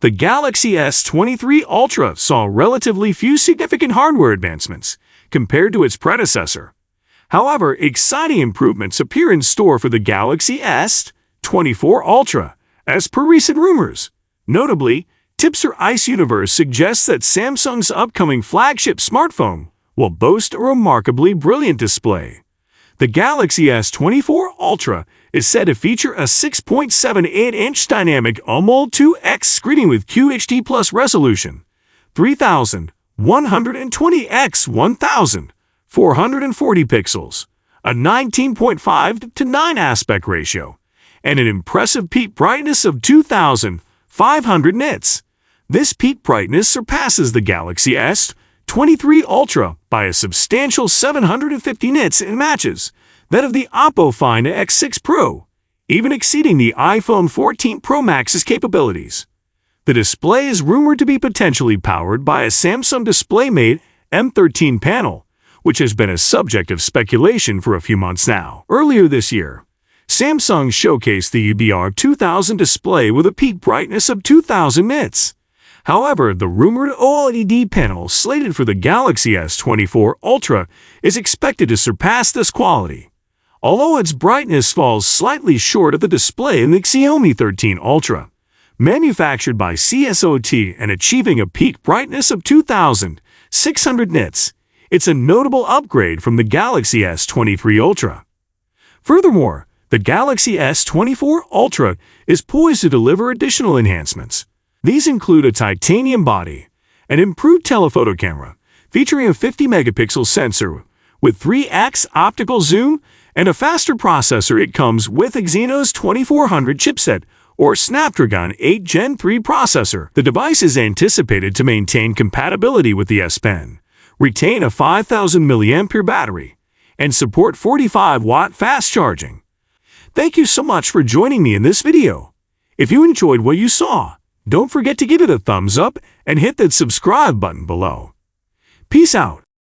The Galaxy S23 Ultra saw relatively few significant hardware advancements compared to its predecessor. However, exciting improvements appear in store for the Galaxy S24 Ultra, as per recent rumors. Notably, tipster Ice Universe suggests that Samsung's upcoming flagship smartphone will boast a remarkably brilliant display. The Galaxy S24 Ultra is said to feature a 6.78-inch dynamic AMOLED 2X screen with QHD Plus resolution, 3120 x 1440 pixels, a 19.5:9 aspect ratio, and an impressive peak brightness of 2500 nits. This peak brightness surpasses the Galaxy S23 Ultra by a substantial 750 nits and matches that of the Oppo Find X6 Pro, even exceeding the iPhone 14 Pro Max's capabilities. The display is rumored to be potentially powered by a Samsung DisplayMate M13 panel, which has been a subject of speculation for a few months now. Earlier this year, Samsung showcased the UBR2000 display with a peak brightness of 2000 nits. However, the rumored OLED panel slated for the Galaxy S24 Ultra is expected to surpass this quality, although its brightness falls slightly short of the display in the Xiaomi 13 Ultra, manufactured by CSOT and achieving a peak brightness of 2600 nits. It's a notable upgrade from the Galaxy S23 Ultra. Furthermore, the Galaxy S24 Ultra is poised to deliver additional enhancements. These include a titanium body, an improved telephoto camera featuring a 50-megapixel sensor with 3x optical zoom, and a faster processor. It comes with Exynos 2400 chipset or Snapdragon 8 Gen 3 processor. The device is anticipated to maintain compatibility with the S Pen, retain a 5000 mAh battery, and support 45-watt fast charging. Thank you so much for joining me in this video. If you enjoyed what you saw, don't forget to give it a thumbs up and hit that subscribe button below. Peace out.